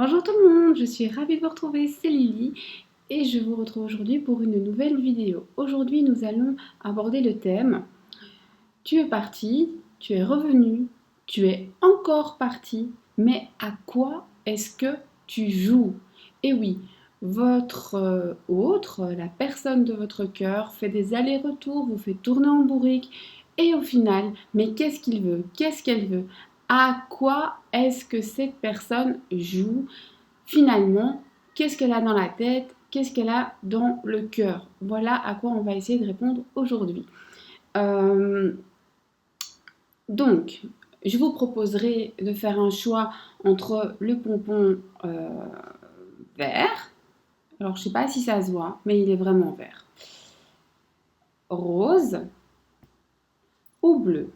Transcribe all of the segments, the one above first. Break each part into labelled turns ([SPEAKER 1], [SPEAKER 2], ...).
[SPEAKER 1] Bonjour tout le monde, je suis ravie de vous retrouver, c'est Lily et je vous retrouve aujourd'hui pour une nouvelle vidéo. Aujourd'hui nous allons aborder le thème tu es parti, tu es revenu, tu es encore parti, mais à quoi est-ce que tu joues? Et oui, votre autre, la personne de votre cœur, fait des allers-retours, vous fait tourner en bourrique, et au final, mais qu'est-ce qu'il veut? Qu'est-ce qu'elle veut? À quoi est-ce que cette personne joue? Finalement, qu'est-ce qu'elle a dans la tête? Qu'est-ce qu'elle a dans le cœur? Voilà à quoi on va essayer de répondre aujourd'hui. Euh, donc, je vous proposerai de faire un choix entre le pompon vert, alors je ne sais pas si ça se voit, mais il est vraiment vert, rose ou bleu.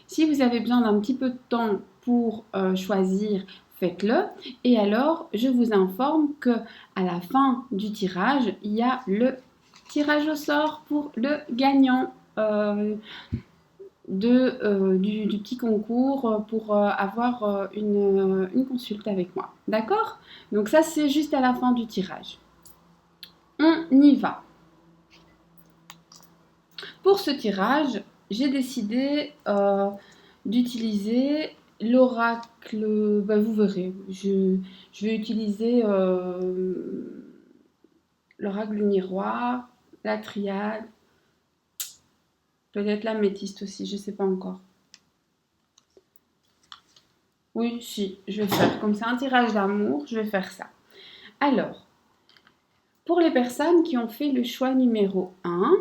[SPEAKER 1] Si vous avez besoin d'un petit peu de temps pour choisir, faites-le. Et alors, je vous informe que à la fin du tirage, il y a le tirage au sort pour le gagnant. Du petit concours pour avoir une consulte avec moi. D'accord? Donc ça, c'est juste à la fin du tirage. On y va. Pour ce tirage, j'ai décidé d'utiliser l'oracle. Ben, vous verrez, je vais utiliser l'oracle du miroir, la triade, peut-être la métiste aussi, je ne sais pas encore. Oui, si, je vais faire. Comme c'est un tirage d'amour, je vais faire ça. Alors, pour les personnes qui ont fait le choix numéro 1,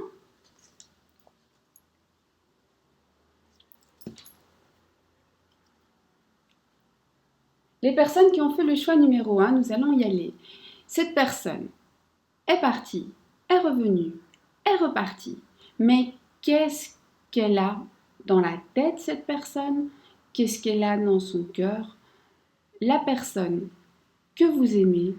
[SPEAKER 1] nous allons y aller. Cette personne est partie, est revenue, est repartie. Mais qu'est-ce qu'elle a dans la tête, cette personne? Qu'est-ce qu'elle a dans son cœur? La personne que vous aimez,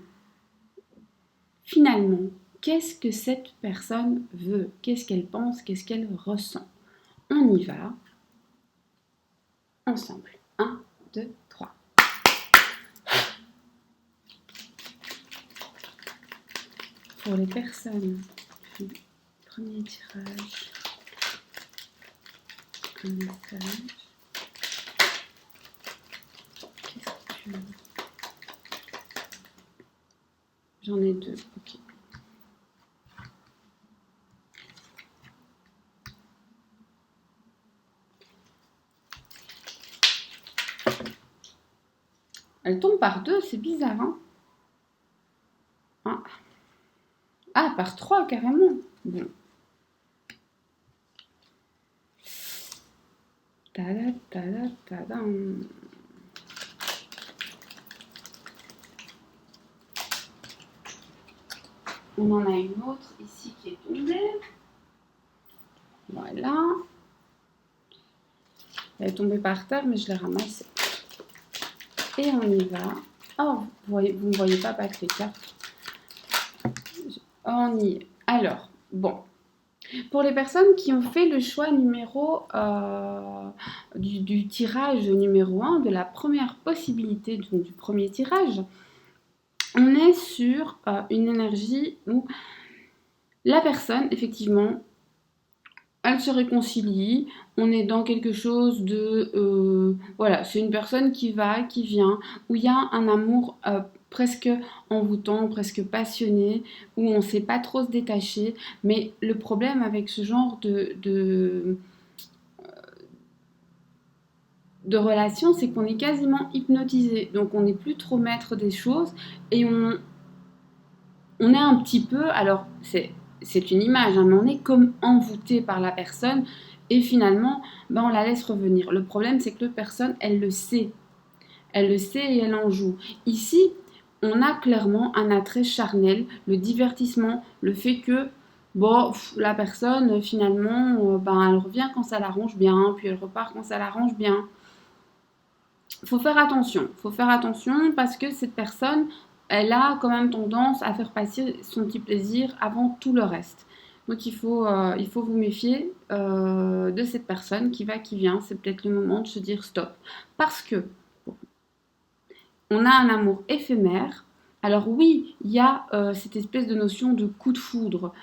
[SPEAKER 1] finalement, qu'est-ce que cette personne veut? Qu'est-ce qu'elle pense? Qu'est-ce qu'elle ressent? On y va ensemble. 1, 2, 3. Pour les personnes, premier tirage, un message. Qu'est-ce que tu veux? J'en ai 2, ok. Elle tombe par 2, c'est bizarre, hein? Ah, par 3 carrément. Bon. Tada, tada, tada. On en a une autre ici qui est tombée. Voilà. Elle est tombée par terre, mais je l'ai ramassée. Et on y va. Oh, vous ne voyez pas battre les cartes. On y est. Alors, bon. Pour les personnes qui ont fait le choix du tirage numéro 1, de la première possibilité, donc du premier tirage, on est sur une énergie où la personne, effectivement, elle se réconcilie, on est dans quelque chose de... voilà, c'est une personne qui va, qui vient, où il y a un amour presque envoûtant, presque passionné, où on ne sait pas trop se détacher. Mais le problème avec ce genre de relation, c'est qu'on est quasiment hypnotisé. Donc on n'est plus trop maître des choses et on est un petit peu... Alors, c'est une image, hein, mais on est comme envoûté par la personne et finalement, ben, on la laisse revenir. Le problème, c'est que l'autre personne, elle le sait. Elle le sait et elle en joue. Ici, on a clairement un attrait charnel, le divertissement, le fait que bon, la personne, finalement, ben, elle revient quand ça l'arrange bien, puis elle repart quand ça l'arrange bien. Faut faire attention parce que cette personne, elle a quand même tendance à faire passer son petit plaisir avant tout le reste. Donc il faut vous méfier de cette personne qui va, qui vient. C'est peut-être le moment de se dire stop. Parce que on a un amour éphémère. Alors oui, il y a cette espèce de notion de coup de foudre,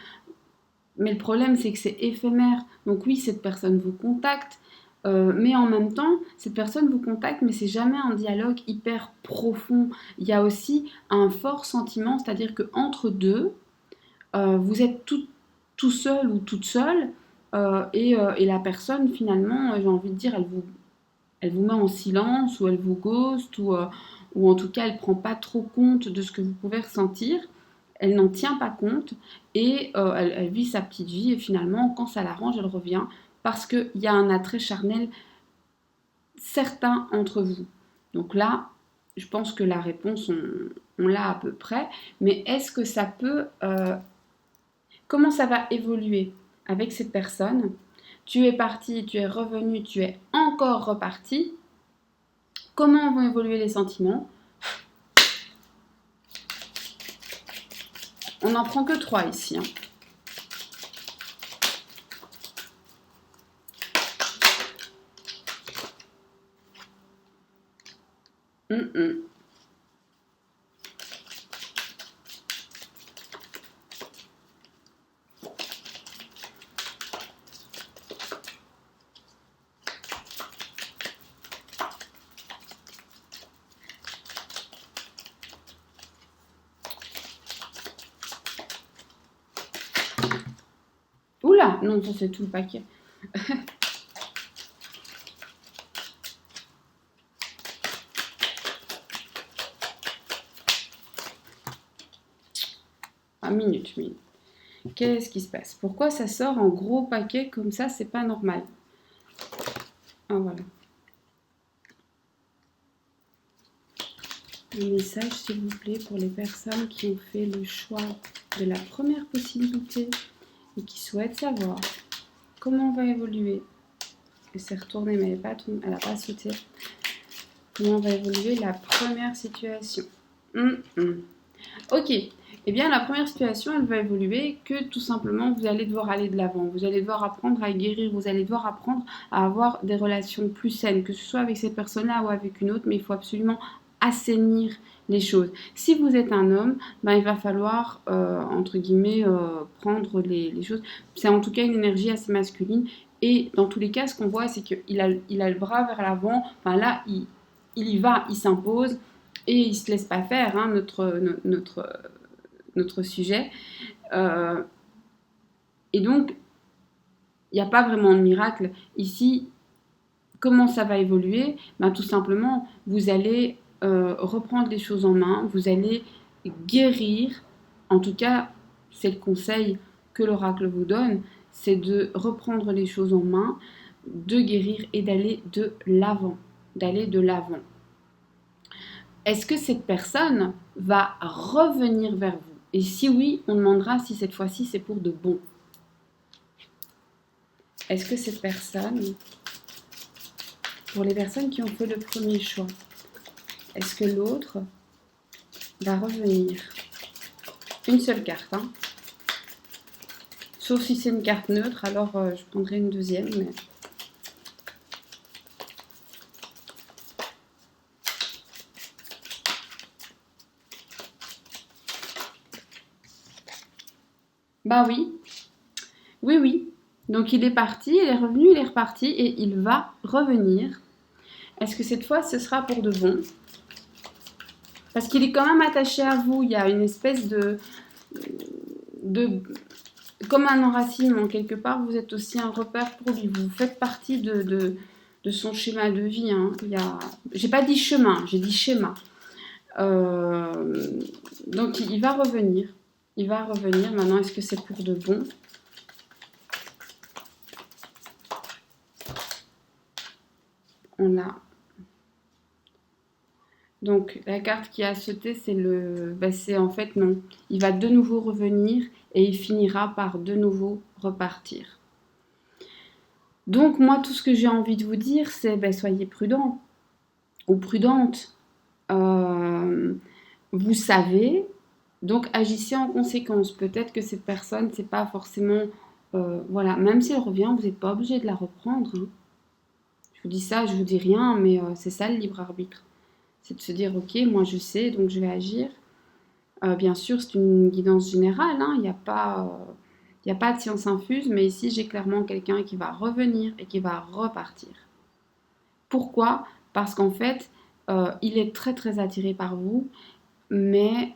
[SPEAKER 1] mais le problème c'est que c'est éphémère. Donc oui, cette personne vous contacte, mais en même temps, cette personne vous contacte, mais c'est jamais un dialogue hyper profond. Il y a aussi un fort sentiment, c'est-à-dire que entre deux, vous êtes tout seul ou toute seule, et la personne finalement, j'ai envie de dire, elle vous met en silence ou elle vous ghost ou en tout cas elle ne prend pas trop compte de ce que vous pouvez ressentir. Elle n'en tient pas compte et elle vit sa petite vie et finalement quand ça l'arrange elle revient parce qu'il y a un attrait charnel certain entre vous. Donc là, je pense que la réponse on l'a à peu près, mais est-ce que ça peut... comment ça va évoluer avec cette personne? Tu es parti, tu es revenu, tu es encore reparti. Comment vont évoluer les sentiments? On n'en prend que 3 ici. Hein. Hum, hum. Oula, non, ça c'est tout le paquet. Ah, minute. Qu'est-ce qui se passe? Pourquoi ça sort en gros paquet comme ça? C'est pas normal. Ah, voilà. Un message, s'il vous plaît, pour les personnes qui ont fait le choix de la première possibilité et qui souhaitent savoir comment on va évoluer. Elle s'est retournée, mais elle n'a pas sauté. Comment va évoluer la première situation? Ok. Eh bien, la première situation, elle va évoluer que tout simplement, vous allez devoir aller de l'avant. Vous allez devoir apprendre à guérir. Vous allez devoir apprendre à avoir des relations plus saines, que ce soit avec cette personne-là ou avec une autre, mais il faut absolument assainir les choses. Si vous êtes un homme, ben, il va falloir, entre guillemets, prendre les choses. C'est en tout cas une énergie assez masculine. Et dans tous les cas, ce qu'on voit, c'est qu'il a le bras vers l'avant. Enfin, là, il y va, il s'impose et il ne se laisse pas faire, hein, notre sujet. Euh, et donc, il n'y a pas vraiment de miracle. Ici, comment ça va évoluer? Ben, tout simplement, vous allez reprendre les choses en main, vous allez guérir. En tout cas, c'est le conseil que l'oracle vous donne, c'est de reprendre les choses en main, de guérir et d'aller de l'avant. D'aller de l'avant. Est-ce que cette personne va revenir vers vous? Et si oui, on demandera si cette fois-ci c'est pour de bon. Est-ce que cette personne, pour les personnes qui ont fait le premier choix, est-ce que l'autre va revenir? Une seule carte, hein. Sauf si c'est une carte neutre, alors je prendrai une deuxième. Mais... bah oui, oui. Donc il est parti, il est revenu, il est reparti et il va revenir. Est-ce que cette fois ce sera pour de bon? Parce qu'il est quand même attaché à vous, il y a une espèce de comme un enracinement, quelque part, vous êtes aussi un repère pour lui. Vous faites partie de son schéma de vie. Hein. J'ai pas dit chemin, j'ai dit schéma. Donc il va revenir. Il va revenir. Maintenant, est-ce que c'est pour de bon? On a. Donc la carte qui a sauté, c'est en fait non. Il va de nouveau revenir et il finira par de nouveau repartir. Donc moi, tout ce que j'ai envie de vous dire, c'est soyez prudent ou prudente. Vous savez, donc agissez en conséquence. Peut-être que cette personne, c'est pas forcément... voilà, même si elle revient, vous n'êtes pas obligé de la reprendre. Hein. Je vous dis ça, je vous dis rien, mais c'est ça le libre arbitre. C'est de se dire, ok, moi je sais, donc je vais agir. Bien sûr, c'est une guidance générale, hein, il n'y a pas de science infuse, mais ici j'ai clairement quelqu'un qui va revenir et qui va repartir. Pourquoi? Parce qu'en fait, il est très très attiré par vous, mais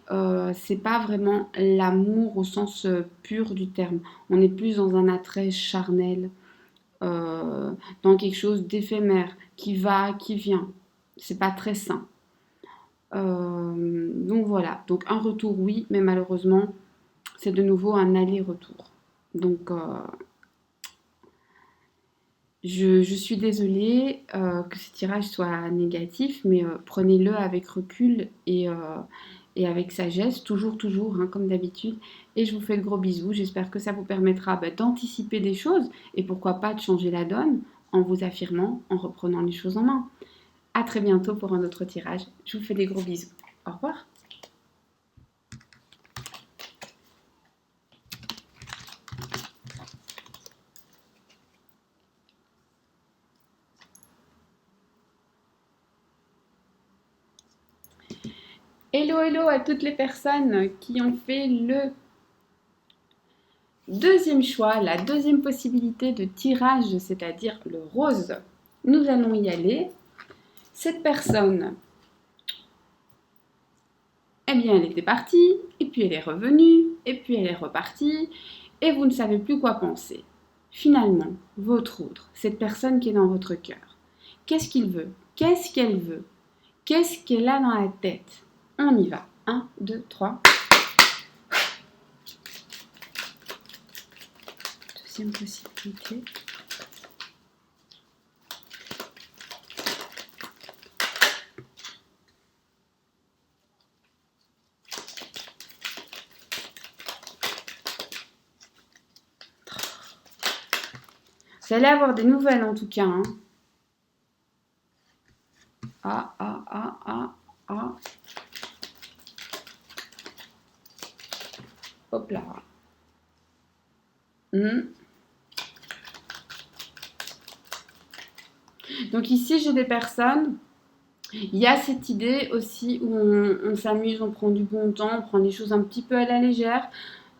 [SPEAKER 1] c'est pas vraiment l'amour au sens pur du terme. On est plus dans un attrait charnel, euh, dans quelque chose d'éphémère, qui va, qui vient. C'est pas très sain. Donc voilà, donc un retour oui, mais malheureusement, c'est de nouveau un aller-retour. Donc je suis désolée que ce tirage soit négatif, mais prenez-le avec recul et avec sagesse, toujours, toujours, hein, comme d'habitude. Et je vous fais de gros bisous. J'espère que ça vous permettra d'anticiper des choses et pourquoi pas de changer la donne en vous affirmant, en reprenant les choses en main. À très bientôt pour un autre tirage. Je vous fais des gros bisous. Au revoir. Hello, hello à toutes les personnes qui ont fait le deuxième choix, la deuxième possibilité de tirage, c'est-à-dire le rose. Nous allons y aller. Cette personne, eh bien, elle était partie, et puis elle est revenue, et puis elle est repartie, et vous ne savez plus quoi penser. Finalement, votre autre, cette personne qui est dans votre cœur, qu'est-ce qu'il veut? Qu'est-ce qu'elle veut? Qu'est-ce qu'elle a dans la tête? On y va. 1, 2, 3. Deuxième possibilité. Vous allez avoir des nouvelles en tout cas. Hein. Ah, ah, ah, ah, ah. Hop là. Donc ici, j'ai des personnes. Il y a cette idée aussi où on s'amuse, on prend du bon temps, on prend les choses un petit peu à la légère.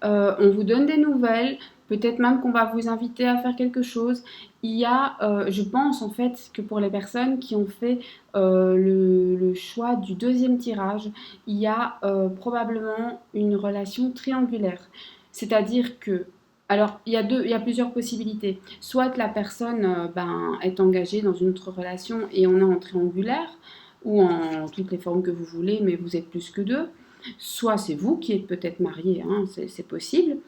[SPEAKER 1] On vous donne des nouvelles. Peut-être même qu'on va vous inviter à faire quelque chose. Il y a, je pense en fait que pour les personnes qui ont fait le choix du deuxième tirage, il y a probablement une relation triangulaire. C'est-à-dire que, alors il y a plusieurs possibilités. Soit la personne est engagée dans une autre relation et on est en triangulaire, ou en toutes les formes que vous voulez, mais vous êtes plus que deux. Soit c'est vous qui êtes peut-être marié, hein, c'est possible.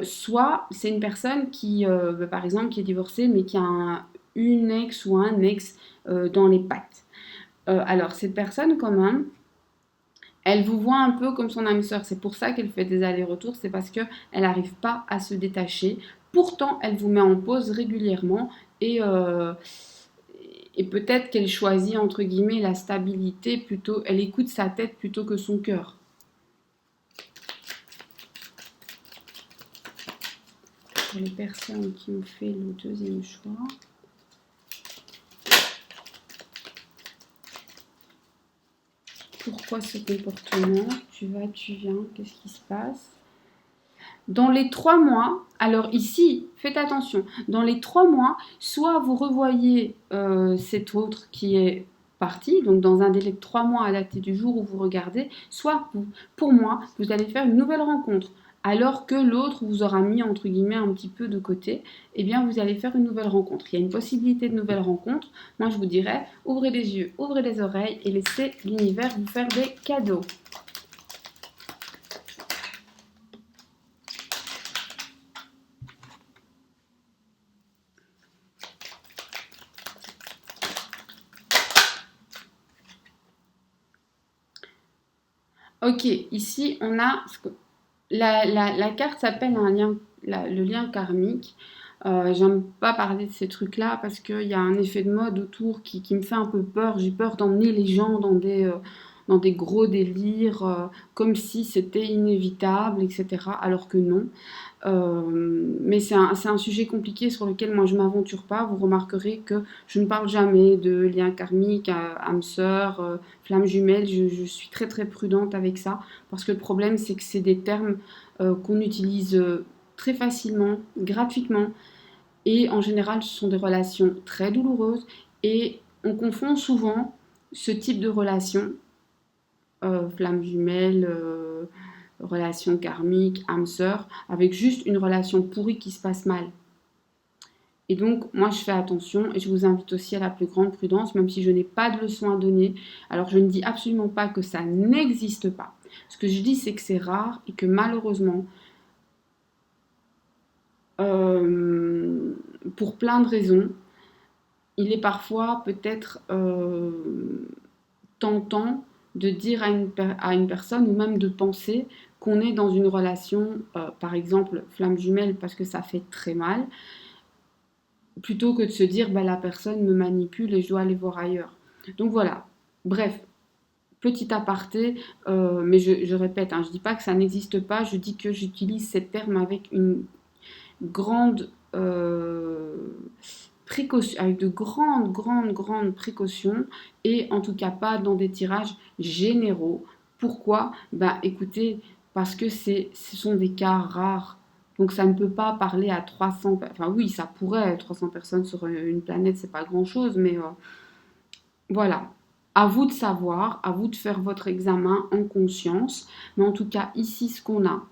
[SPEAKER 1] Soit c'est une personne qui, par exemple, qui est divorcée, mais qui a une ex ou un ex dans les pattes. Alors, cette personne, quand même, elle vous voit un peu comme son âme sœur. C'est pour ça qu'elle fait des allers-retours. C'est parce qu'elle n'arrive pas à se détacher. Pourtant, elle vous met en pause régulièrement et peut-être qu'elle choisit, entre guillemets, la stabilité plutôt. Elle écoute sa tête plutôt que son cœur. Pour les personnes qui ont fait le deuxième choix. Pourquoi ce comportement? Tu vas, tu viens, qu'est-ce qui se passe? Dans les 3 mois, alors ici, faites attention, dans les 3 mois, soit vous revoyez cet autre qui est parti, donc dans un délai de 3 mois à dater du jour où vous regardez, soit pour moi, vous allez faire une nouvelle rencontre. Alors que l'autre vous aura mis entre guillemets un petit peu de côté, eh bien vous allez faire une nouvelle rencontre. Il y a une possibilité de nouvelle rencontre. Moi je vous dirais, ouvrez les yeux, ouvrez les oreilles et laissez l'univers vous faire des cadeaux. Ok, ici on a la carte s'appelle un lien, le lien karmique. J'aime pas parler de ces trucs-là parce qu'il y a un effet de mode autour qui me fait un peu peur. J'ai peur d'emmener les gens dans des gros délires, comme si c'était inévitable, etc. Alors que non. Mais c'est un sujet compliqué sur lequel moi je ne m'aventure pas. Vous remarquerez que je ne parle jamais de lien karmique, âme sœur, flamme jumelle. Je suis très très prudente avec ça parce que le problème c'est que c'est des termes qu'on utilise très facilement, gratuitement, et en général ce sont des relations très douloureuses et on confond souvent ce type de relation, flamme jumelle, relation karmique, âme sœur, avec juste une relation pourrie qui se passe mal. Et donc, moi, je fais attention et je vous invite aussi à la plus grande prudence, même si je n'ai pas de leçon à donner. Alors, je ne dis absolument pas que ça n'existe pas. Ce que je dis, c'est que c'est rare et que malheureusement, pour plein de raisons, il est parfois peut-être tentant de dire à une personne ou même de penser qu'on est dans une relation, par exemple, flamme jumelle, parce que ça fait très mal, plutôt que de se dire bah, la personne me manipule et je dois aller voir ailleurs. Donc voilà, bref, petit aparté, mais je répète, hein, je ne dis pas que ça n'existe pas, je dis que j'utilise ces termes avec une grande précaution, avec de grandes précautions et en tout cas pas dans des tirages généraux. Pourquoi? Bah écoutez, parce que ce sont des cas rares. Donc ça ne peut pas parler à 300, enfin oui, ça pourrait, 300 personnes sur une planète, c'est pas grand-chose, mais voilà. À vous de savoir, à vous de faire votre examen en conscience. Mais en tout cas, ici, ce qu'on a,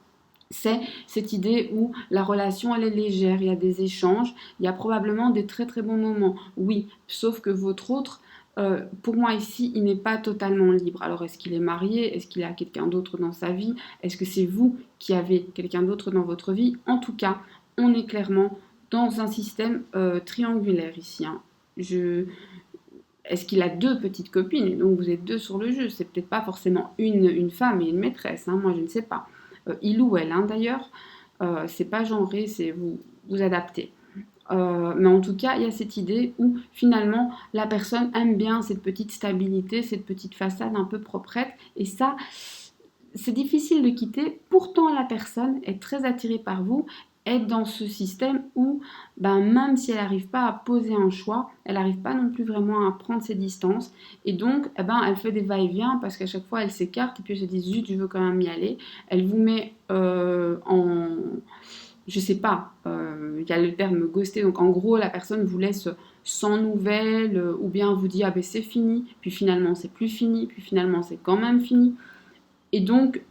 [SPEAKER 1] c'est cette idée où la relation elle est légère, il y a des échanges, il y a probablement des très très bons moments, oui, sauf que votre autre, pour moi ici, il n'est pas totalement libre. Alors est-ce qu'il est marié? Est-ce qu'il a quelqu'un d'autre dans sa vie? Est-ce que c'est vous qui avez quelqu'un d'autre dans votre vie? En tout cas, on est clairement dans un système triangulaire ici, hein. Est-ce qu'il a deux petites copines et donc vous êtes deux sur le jeu? C'est peut-être pas forcément une femme et une maîtresse, hein, moi je ne sais pas. Il ou elle, hein, d'ailleurs, c'est pas genré, c'est vous adaptez. Mais en tout cas, il y a cette idée où finalement la personne aime bien cette petite stabilité, cette petite façade un peu proprette, et ça, c'est difficile de quitter. Pourtant, la personne est très attirée par vous, est dans ce système où, ben, même si elle n'arrive pas à poser un choix, elle n'arrive pas non plus vraiment à prendre ses distances. Et donc, eh ben, elle fait des va-et-vient parce qu'à chaque fois, elle s'écarte et puis elle se dit, zut, je veux quand même y aller. Elle vous met en... Je sais pas, il y a le terme ghoster, donc en gros, la personne vous laisse sans nouvelles, ou bien vous dit, ah ben c'est fini, puis finalement c'est plus fini, puis finalement c'est quand même fini. Et donc,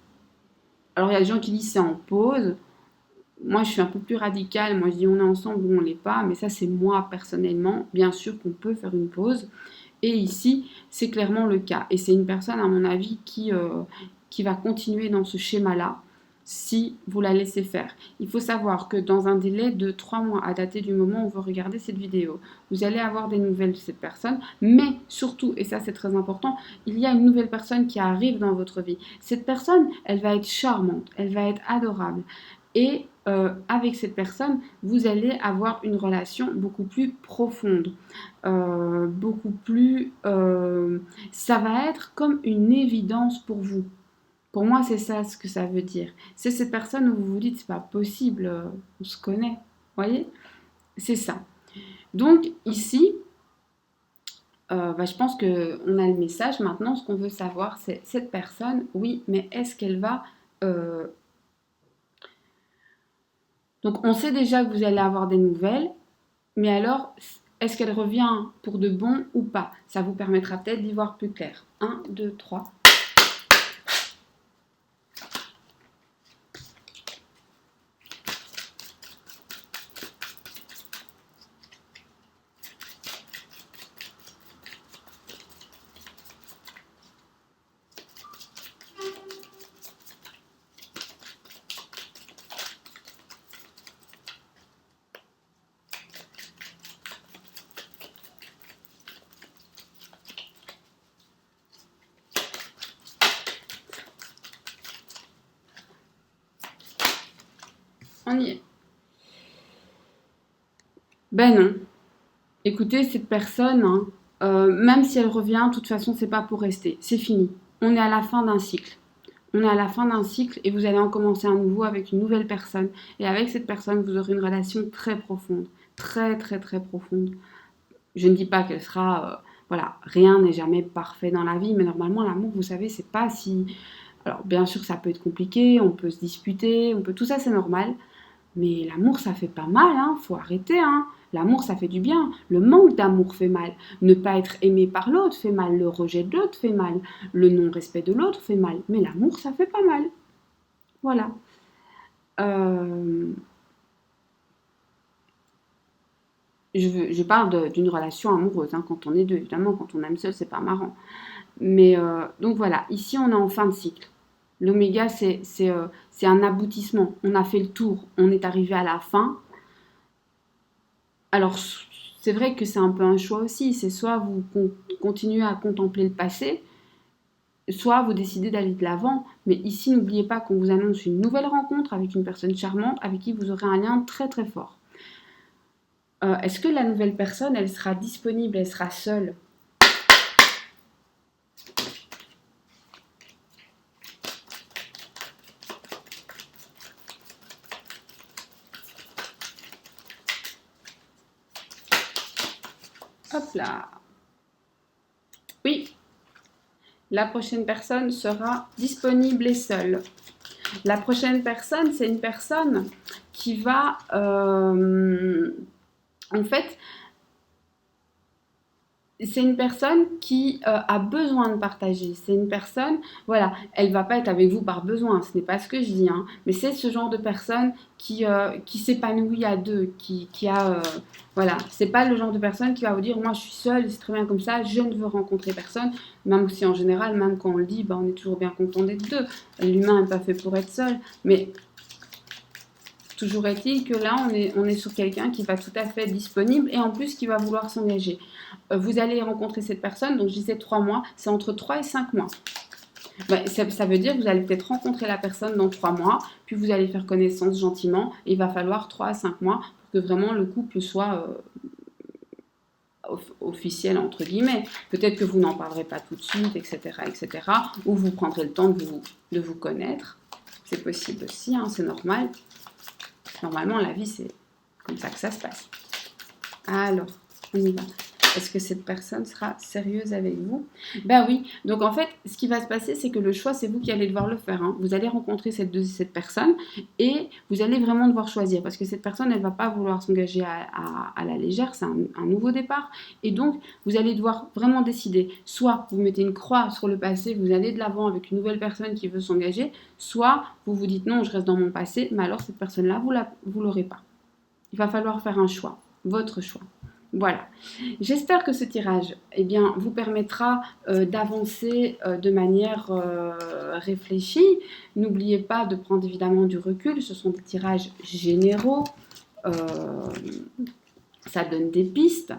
[SPEAKER 1] alors il y a des gens qui disent c'est en pause. Moi, je suis un peu plus radicale. Moi, je dis on est ensemble ou on l'est pas. Mais ça, c'est moi personnellement. Bien sûr qu'on peut faire une pause. Et ici, c'est clairement le cas. Et c'est une personne, à mon avis, qui va continuer dans ce schéma-là si vous la laissez faire. Il faut savoir que dans un délai de 3 mois à dater du moment où vous regardez cette vidéo, vous allez avoir des nouvelles de cette personne. Mais surtout, et ça c'est très important, il y a une nouvelle personne qui arrive dans votre vie. Cette personne, elle va être charmante, elle va être adorable. Et avec cette personne, vous allez avoir une relation beaucoup plus profonde, beaucoup plus... ça va être comme une évidence pour vous. Pour moi, c'est ça ce que ça veut dire. C'est cette personne où vous vous dites, c'est pas possible, on se connaît. Vous voyez? C'est ça. Donc ici, bah, je pense qu'on a le message. Maintenant, ce qu'on veut savoir, c'est cette personne, oui, mais est-ce qu'elle va... Donc on sait déjà que vous allez avoir des nouvelles, mais alors, est-ce qu'elle revient pour de bon ou pas? Ça vous permettra peut-être d'y voir plus clair. 1, 2, 3. On y est. Ben non. Écoutez, cette personne, hein, même si elle revient, de toute façon, c'est pas pour rester. C'est fini. on est à la fin d'un cycle. On est à la fin d'un cycle et vous allez en commencer un nouveau avec une nouvelle personne. Et avec cette personne, vous aurez une relation très profonde. Très, très, très profonde. Je ne dis pas qu'elle sera... voilà, rien n'est jamais parfait dans la vie, mais normalement, l'amour, vous savez, c'est pas si... Alors, bien sûr, ça peut être compliqué, on peut se disputer, tout ça, c'est normal. Mais l'amour, ça fait pas mal, hein. Faut arrêter, hein. L'amour, ça fait du bien. Le manque d'amour fait mal. Ne pas être aimé par l'autre fait mal. Le rejet de l'autre fait mal. Le non-respect de l'autre fait mal. Mais l'amour, ça fait pas mal. Voilà. Euh, je parle d'une relation amoureuse, hein, quand on est deux. Évidemment, quand on aime seul, c'est pas marrant. Mais donc voilà, ici, on est en fin de cycle. L'oméga, c'est un aboutissement. On a fait le tour. On est arrivé à la fin. Alors, c'est vrai que c'est un peu un choix aussi. C'est soit vous continuez à contempler le passé, soit vous décidez d'aller de l'avant. Mais ici, n'oubliez pas qu'on vous annonce une nouvelle rencontre avec une personne charmante avec qui vous aurez un lien très très fort. Est-ce que la nouvelle personne, elle sera disponible, elle sera seule? Hop là. Oui, la prochaine personne sera disponible et seule. La prochaine personne, c'est une personne qui va... en fait, c'est une personne qui a besoin de partager. C'est une personne, voilà, elle va pas être avec vous par besoin, ce n'est pas ce que je dis, hein, mais c'est ce genre de personne qui s'épanouit à deux, qui a, voilà, c'est pas le genre de personne qui va vous dire, moi je suis seule, c'est très bien comme ça, je ne veux rencontrer personne, même si en général, même quand on le dit, bah, on est toujours bien content d'être deux. L'humain n'est pas fait pour être seul, mais toujours est-il que là, on est sur quelqu'un qui va tout à fait être disponible et en plus qui va vouloir s'engager. Vous allez rencontrer cette personne, donc je disais 3 mois, c'est entre 3 et 5 mois. Ben, ça veut dire que vous allez peut-être rencontrer la personne dans 3 mois, puis vous allez faire connaissance gentiment, et il va falloir 3 à 5 mois pour que vraiment le couple soit officiel, entre guillemets. Peut-être que vous n'en parlerez pas tout de suite, etc., etc., ou vous prendrez le temps de vous connaître. C'est possible aussi, hein, c'est normal. Normalement, la vie, c'est comme ça que ça se passe. Alors, on y va. Est-ce que cette personne sera sérieuse avec vous? Ben oui. Donc en fait, ce qui va se passer, c'est que le choix, c'est vous qui allez devoir le faire, hein. Vous allez rencontrer cette personne et vous allez vraiment devoir choisir parce que cette personne, elle ne va pas vouloir s'engager à la légère. C'est un nouveau départ. Et donc, vous allez devoir vraiment décider. Soit vous mettez une croix sur le passé, vous allez de l'avant avec une nouvelle personne qui veut s'engager, soit vous vous dites non, je reste dans mon passé, mais alors cette personne-là, vous l'aurez pas. Il va falloir faire un choix, votre choix. Voilà. J'espère que ce tirage vous permettra d'avancer de manière réfléchie. N'oubliez pas de prendre évidemment du recul. Ce sont des tirages généraux. Euh, ça donne des pistes.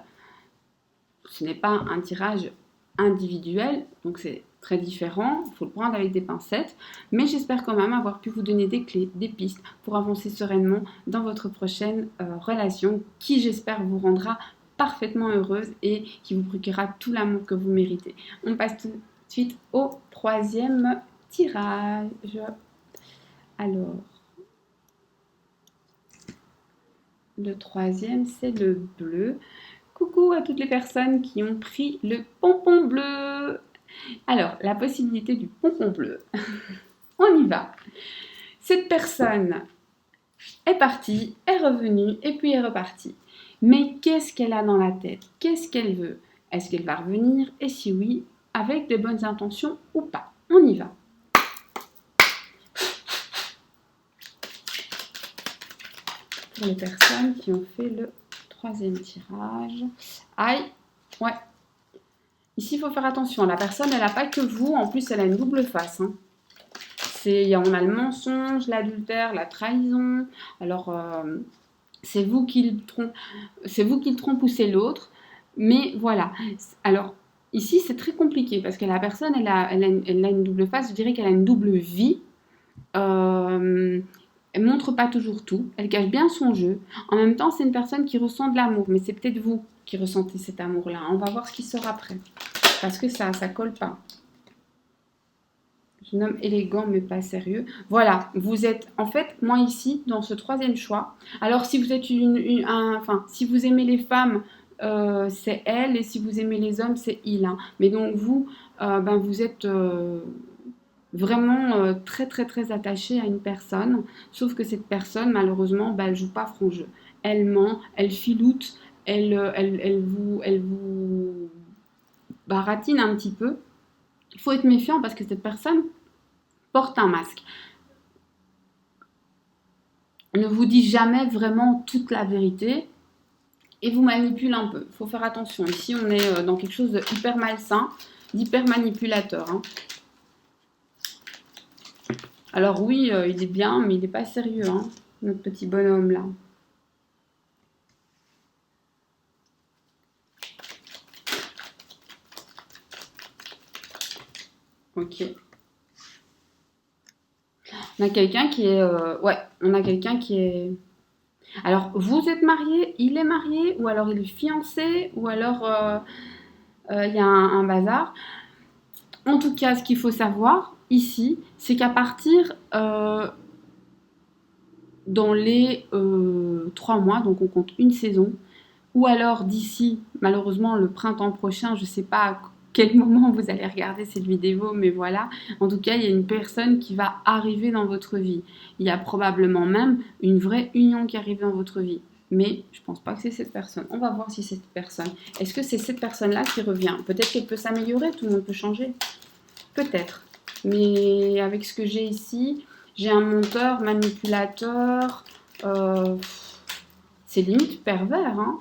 [SPEAKER 1] Ce n'est pas un tirage individuel, donc c'est très différent. Il faut le prendre avec des pincettes. Mais j'espère quand même avoir pu vous donner des clés, des pistes pour avancer sereinement dans votre prochaine relation qui, j'espère, vous rendra parfaitement heureuse et qui vous procurera tout l'amour que vous méritez. On passe tout de suite au troisième tirage. Alors, le troisième, c'est le bleu. Coucou à toutes les personnes qui ont pris le pompon bleu. Alors, la possibilité du pompon bleu. On y va. Cette personne est partie, est revenue et puis est repartie. Mais qu'est-ce qu'elle a dans la tête? Qu'est-ce qu'elle veut? Est-ce qu'elle va revenir? Et si oui, avec de bonnes intentions ou pas? On y va. Pour les personnes qui ont fait le troisième tirage. Aïe, ouais. Ici, il faut faire attention. La personne, elle n'a pas que vous. En plus, elle a une double face, hein. On a le mensonge, l'adultère, la trahison. Alors, c'est vous qui le trompe ou c'est l'autre. Mais voilà. Alors, ici, c'est très compliqué parce que la personne, elle a une double face. Je dirais qu'elle a une double vie. Elle montre pas toujours tout. Elle cache bien son jeu. En même temps, c'est une personne qui ressent de l'amour. Mais c'est peut-être vous qui ressentez cet amour-là. On va voir ce qui sera après. Parce que ça colle pas. Jeune homme élégant mais pas sérieux. Voilà, vous êtes, en fait, moi ici, dans ce troisième choix. Alors si vous êtes enfin, si vous aimez les femmes, c'est elle, et si vous aimez les hommes, c'est il, hein. Mais donc vous, ben, vous êtes vraiment très très très attaché à une personne, sauf que cette personne, malheureusement, ben, elle joue pas franc jeu. Elle ment, elle filoute, elle vous baratine un petit peu. Il faut être méfiant parce que cette personne porte un masque. Ne vous dit jamais vraiment toute la vérité et vous manipule un peu. Il faut faire attention. Ici, on est dans quelque chose de hyper malsain, d'hyper manipulateur, hein. Alors oui, il est bien, mais il n'est pas sérieux, hein, notre petit bonhomme là. Ok. On a quelqu'un qui est... ouais, on a quelqu'un qui est... Alors, vous êtes marié, il est marié, ou alors il est fiancé, ou alors il y a un bazar. En tout cas, ce qu'il faut savoir ici, c'est qu'à partir dans les 3 mois, donc on compte une saison, ou alors d'ici, malheureusement, le printemps prochain, je ne sais pas à quel moment vous allez regarder cette vidéo, mais voilà, en tout cas, il y a une personne qui va arriver dans votre vie. Il y a probablement même une vraie union qui arrive dans votre vie. Mais je ne pense pas que c'est cette personne. On va voir si c'est cette personne. Est-ce que c'est cette personne-là qui revient? Peut-être qu'elle peut s'améliorer, tout le monde peut changer. Peut-être. Mais avec ce que j'ai ici, j'ai un monteur, manipulateur. C'est limite pervers, hein.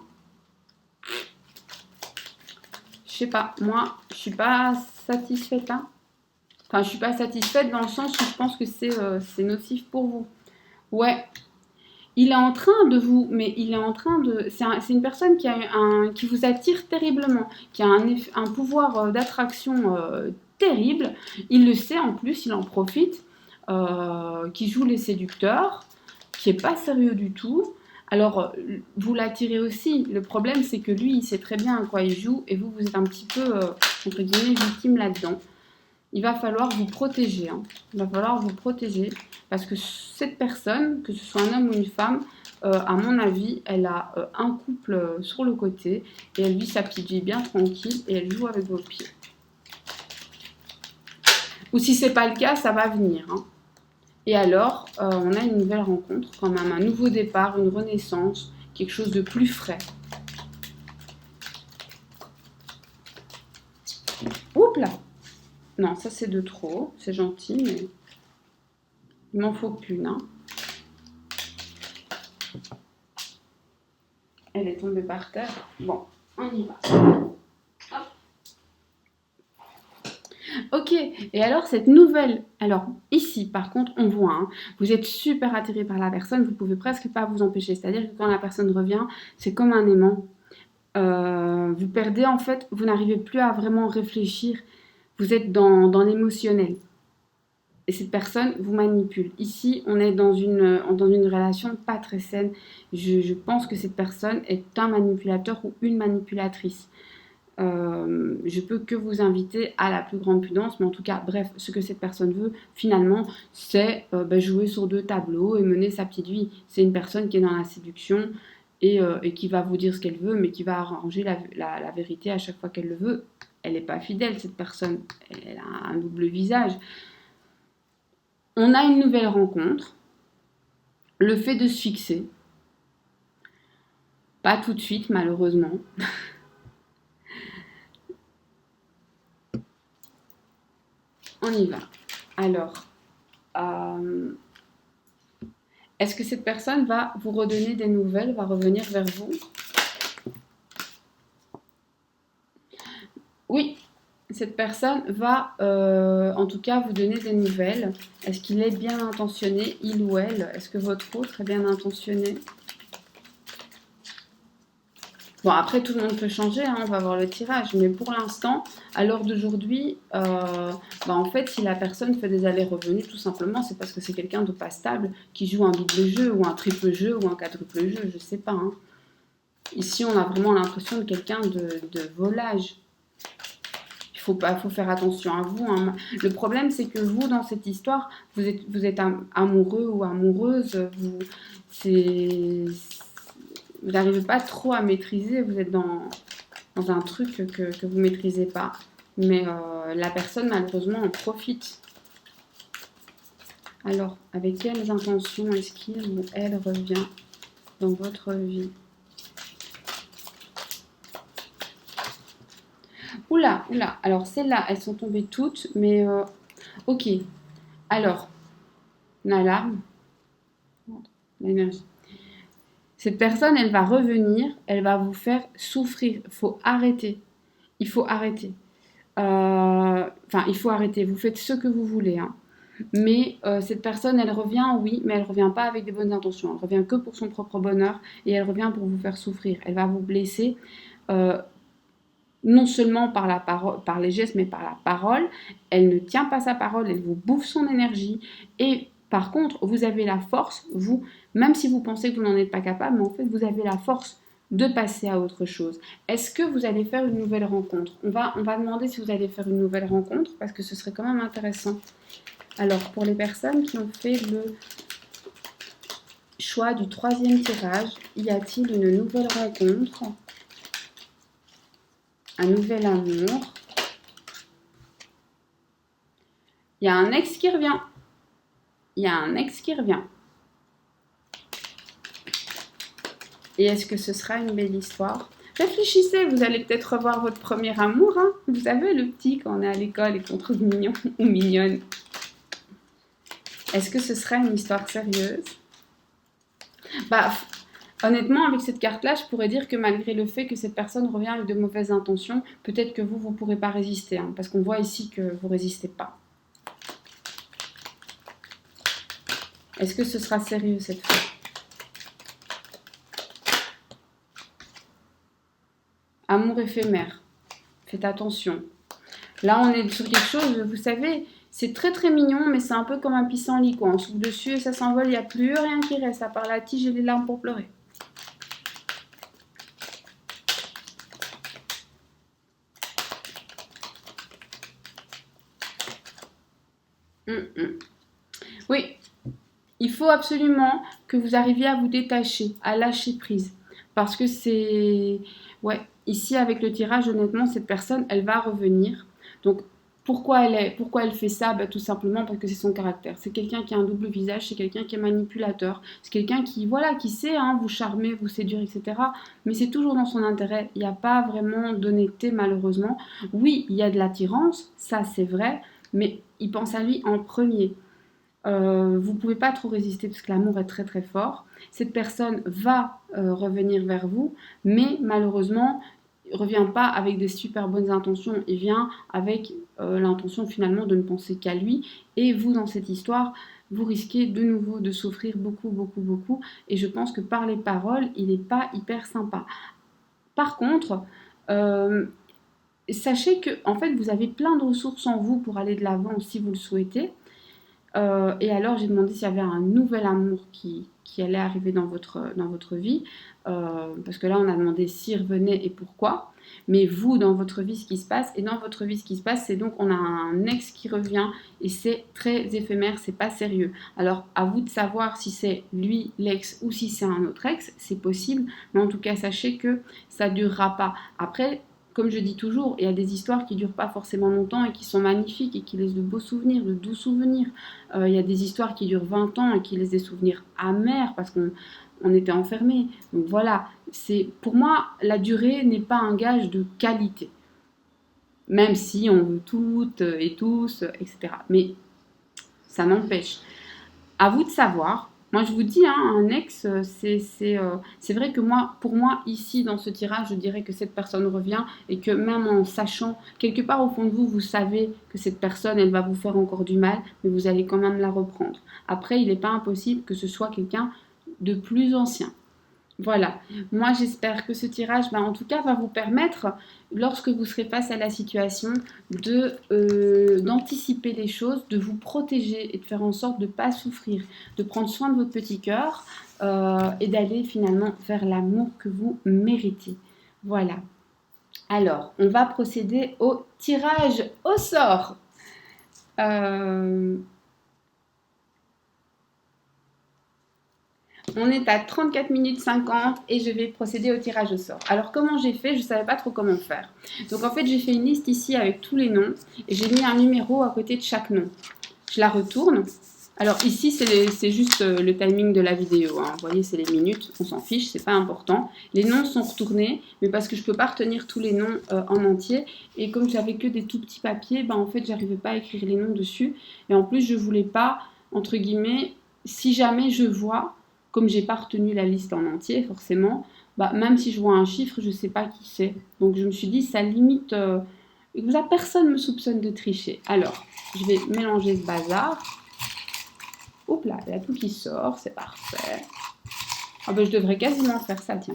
[SPEAKER 1] Je sais pas. Moi, je suis pas satisfaite, hein. Enfin, je suis pas satisfaite dans le sens où je pense que c'est nocif pour vous. Ouais. Il est en train de vous, mais il est en train de. C'est une personne qui vous attire terriblement, qui a un pouvoir d'attraction terrible. Il le sait en plus, il en profite, qui joue les séducteurs, qui est pas sérieux du tout. Alors, vous l'attirez aussi. Le problème, c'est que lui, il sait très bien à quoi il joue, et vous, vous êtes un petit peu, entre guillemets, victime là-dedans. Il va falloir vous protéger, hein. Il va falloir vous protéger parce que cette personne, que ce soit un homme ou une femme, à mon avis, elle a un couple sur le côté et elle vit sa petite vie bien tranquille et elle joue avec vos pieds. Ou si c'est pas le cas, ça va venir, hein. Et alors, on a une nouvelle rencontre, quand même, un nouveau départ, une renaissance, quelque chose de plus frais. Oups là! Non, ça c'est de trop, c'est gentil, mais il m'en faut qu'une, hein. Elle est tombée par terre. Bon, on y va. Hop. Ok, et alors cette nouvelle... Alors ici, par contre, on voit, hein, vous êtes super attiré par la personne, vous pouvez presque pas vous empêcher. C'est-à-dire que quand la personne revient, c'est comme un aimant. Vous perdez en fait, vous n'arrivez plus à vraiment réfléchir. Vous êtes dans l'émotionnel. Et cette personne vous manipule. Ici, on est dans une relation pas très saine. Je pense que cette personne est un manipulateur ou une manipulatrice. Je peux que vous inviter à la plus grande prudence, mais en tout cas, bref, ce que cette personne veut, finalement, c'est jouer sur 2 tableaux et mener sa petite vie. C'est une personne qui est dans la séduction et qui va vous dire ce qu'elle veut, mais qui va arranger la vérité à chaque fois qu'elle le veut. Elle n'est pas fidèle, cette personne. Elle a un double visage. On a une nouvelle rencontre. Le fait de se fixer. Pas tout de suite, malheureusement. On y va. Alors, est-ce que cette personne va vous redonner des nouvelles, va revenir vers vous? Oui, cette personne va en tout cas vous donner des nouvelles. Est-ce qu'il est bien intentionné, il ou elle? Est-ce que votre autre est bien intentionné? Bon, après, tout le monde peut changer, hein, on va voir le tirage. Mais pour l'instant, à l'heure d'aujourd'hui, en fait, si la personne fait des allers-revenus, tout simplement, c'est parce que c'est quelqu'un de pas stable, qui joue un double jeu, ou un triple jeu, ou un quadruple jeu, je sais pas, hein. Ici, on a vraiment l'impression de quelqu'un de volage. Il faut faire attention à vous, hein. Le problème, c'est que vous, dans cette histoire, vous êtes amoureux ou amoureuse, vous n'arrivez pas trop à maîtriser, vous êtes dans un truc que vous ne maîtrisez pas. Mais la personne, malheureusement, en profite. Alors, avec quelles intentions est-ce qu'il ou elle revient dans votre vie? Oula, oula. Alors, celles-là, elles sont tombées toutes, mais ok. Alors, l'alarme, l'énergie. Cette personne, elle va revenir, elle va vous faire souffrir. Il faut arrêter. Il faut arrêter. Enfin, il faut arrêter. Vous faites ce que vous voulez, hein. Mais cette personne, elle revient, oui, mais elle ne revient pas avec des bonnes intentions. Elle revient que pour son propre bonheur et elle revient pour vous faire souffrir. Elle va vous blesser, non seulement par la parole, par les gestes, mais par la parole. Elle ne tient pas sa parole, elle vous bouffe son énergie. Et par contre, vous avez la force, vous, même si vous pensez que vous n'en êtes pas capable, mais en fait, vous avez la force de passer à autre chose. Est-ce que vous allez faire une nouvelle rencontre? On va demander si vous allez faire une nouvelle rencontre, parce que ce serait quand même intéressant. Alors, pour les personnes qui ont fait le choix du 3e tirage, y a-t-il une nouvelle rencontre? Un nouvel amour? Il y a un ex qui revient. Il y a un ex qui revient. Et est-ce que ce sera une belle histoire? Réfléchissez, vous allez peut-être revoir votre premier amour, hein. Vous savez, le petit quand on est à l'école et qu'on trouve mignon ou mignonne. Est-ce que ce sera une histoire sérieuse? Bah, honnêtement, avec cette carte-là, je pourrais dire que malgré le fait que cette personne revient avec de mauvaises intentions, peut-être que vous ne pourrez pas résister, hein, parce qu'on voit ici que vous ne résistez pas. Est-ce que ce sera sérieux cette fois? Amour éphémère. Faites attention. Là, on est sur quelque chose, vous savez, c'est très très mignon, mais c'est un peu comme un pissenlit, quoi. On souffle dessus et ça s'envole, il n'y a plus rien qui reste, à part la tige et les larmes pour pleurer. Oui, il faut absolument que vous arriviez à vous détacher, à lâcher prise. Parce que c'est... Ouais, ici avec le tirage, honnêtement, cette personne, elle va revenir. Donc, pourquoi elle fait ça? Bah, tout simplement parce que c'est son caractère. C'est quelqu'un qui a un double visage, c'est quelqu'un qui est manipulateur, c'est quelqu'un qui, voilà, qui sait hein, vous charmer, vous séduire, etc. Mais c'est toujours dans son intérêt. Il n'y a pas vraiment d'honnêteté, malheureusement. Oui, il y a de l'attirance, ça c'est vrai, mais il pense à lui en premier. Vous ne pouvez pas trop résister parce que l'amour est très très fort. Cette personne va revenir vers vous, mais malheureusement, il ne revient pas avec des super bonnes intentions. Il vient avec l'intention finalement de ne penser qu'à lui. Et vous, dans cette histoire, vous risquez de nouveau de souffrir beaucoup, beaucoup, beaucoup. Et je pense que par les paroles, il n'est pas hyper sympa. Par contre, sachez que en fait, vous avez plein de ressources en vous pour aller de l'avant si vous le souhaitez. Et alors, j'ai demandé s'il y avait un nouvel amour qui allait arriver dans votre vie. Parce que là, on a demandé s'il revenait et pourquoi. Mais vous, dans votre vie, ce qui se passe. Et dans votre vie, ce qui se passe, c'est donc on a un ex qui revient. Et c'est très éphémère, c'est pas sérieux. Alors, à vous de savoir si c'est lui, l'ex, ou si c'est un autre ex. C'est possible. Mais en tout cas, sachez que ça durera pas. Après... Comme je dis toujours, il y a des histoires qui ne durent pas forcément longtemps et qui sont magnifiques et qui laissent de beaux souvenirs, de doux souvenirs. Il y a des histoires qui durent 20 ans et qui laissent des souvenirs amers parce qu'on était enfermés. Donc voilà, pour moi, la durée n'est pas un gage de qualité. Même si on veut toutes et tous, etc. Mais ça n'empêche. À vous de savoir. Moi, je vous dis, hein, un ex, c'est vrai que moi, pour moi, ici, dans ce tirage, je dirais que cette personne revient et que même en sachant, quelque part au fond de vous, vous savez que cette personne, elle va vous faire encore du mal, mais vous allez quand même la reprendre. Après, il n'est pas impossible que ce soit quelqu'un de plus ancien. Voilà, moi j'espère que ce tirage, en tout cas, va vous permettre, lorsque vous serez face à la situation, d'anticiper les choses, de vous protéger et de faire en sorte de ne pas souffrir, de prendre soin de votre petit cœur et d'aller finalement vers l'amour que vous méritez. Voilà. Alors, on va procéder au tirage au sort. On est à 34 minutes 50 et je vais procéder au tirage au sort. Alors comment j'ai fait? Je ne savais pas trop comment faire. Donc en fait j'ai fait une liste ici avec tous les noms et j'ai mis un numéro à côté de chaque nom. Je la retourne. Alors ici c'est juste le timing de la vidéo. Hein. Vous voyez c'est les minutes, on s'en fiche, c'est pas important. Les noms sont retournés, mais parce que je ne peux pas retenir tous les noms en entier. Et comme j'avais que des tout petits papiers, ben, en fait j'arrivais pas à écrire les noms dessus. Et en plus je voulais pas, entre guillemets, si jamais je vois... Comme j'ai pas retenu la liste en entier, forcément, bah, même si je vois un chiffre, je sais pas qui c'est. Donc je me suis dit, ça limite... là, personne me soupçonne de tricher. Alors, je vais mélanger ce bazar. Hop là, il y a tout qui sort, c'est parfait. Ah ben, je devrais quasiment faire ça, tiens.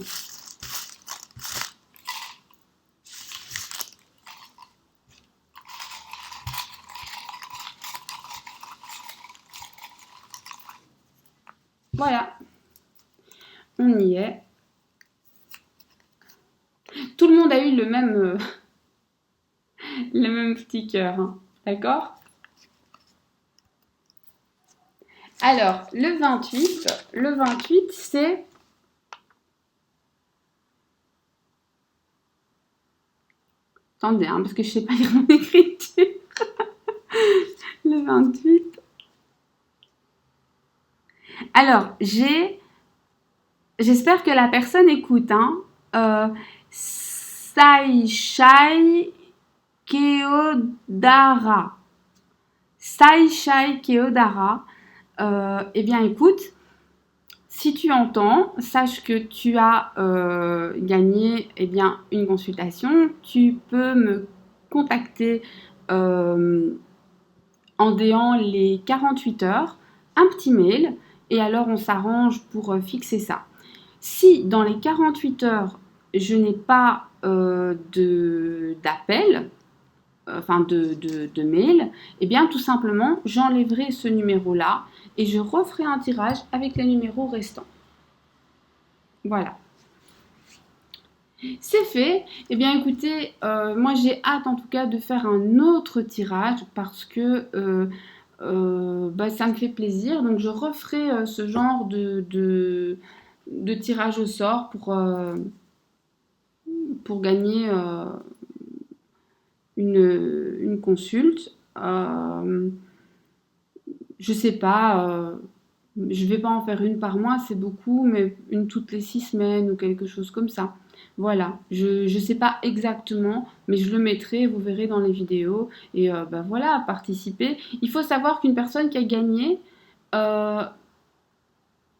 [SPEAKER 1] Voilà. On y est. Tout le monde a eu le même petit cœur, hein. D'accord? Alors, le 28 c'est... Attendez, hein, parce que je ne sais pas lire mon écriture. Le 28. Alors, j'espère que la personne écoute, hein. Saishai Keodara. Saishai Keodara. Eh bien, écoute, si tu entends, sache que tu as gagné une consultation. Tu peux me contacter en déant les 48 heures, un petit mail, et alors on s'arrange pour fixer ça. Si dans les 48 heures, je n'ai pas d'appel, de mail, eh bien tout simplement, j'enlèverai ce numéro-là et je referai un tirage avec les numéros restants. Voilà. C'est fait. Eh bien écoutez, moi j'ai hâte en tout cas de faire un autre tirage parce que ça me fait plaisir. Donc je referai ce genre de tirage au sort pour gagner une consulte. Je sais pas, je vais pas en faire une par mois, c'est beaucoup, mais une toutes les 6 semaines ou quelque chose comme ça. Voilà, je ne sais pas exactement, mais je le mettrai, vous verrez dans les vidéos. Et voilà, participer. Il faut savoir qu'une personne qui a gagné,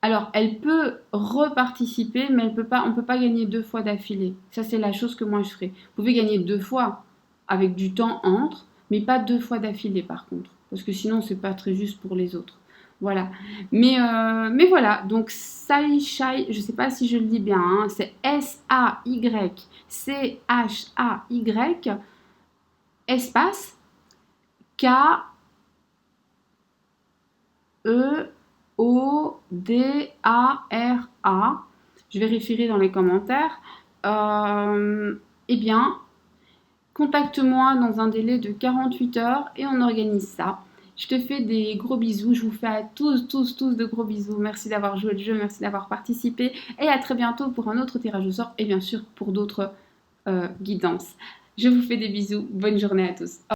[SPEAKER 1] alors elle peut reparticiper, mais on peut pas gagner 2 fois d'affilée. Ça, c'est la chose que moi je ferai. Vous pouvez gagner 2 fois avec du temps entre, mais pas 2 fois d'affilée par contre. Parce que sinon, c'est pas très juste pour les autres. Voilà. Mais voilà, donc Saishai, je ne sais pas si je le dis bien, hein, c'est Saychay, espace Keodara. Je vérifierai dans les commentaires. Eh bien, contacte-moi dans un délai de 48 heures et on organise ça. Je te fais des gros bisous. Je vous fais à tous de gros bisous. Merci d'avoir joué le jeu, merci d'avoir participé. Et à très bientôt pour un autre tirage au sort et bien sûr pour d'autres guidances. Je vous fais des bisous. Bonne journée à tous.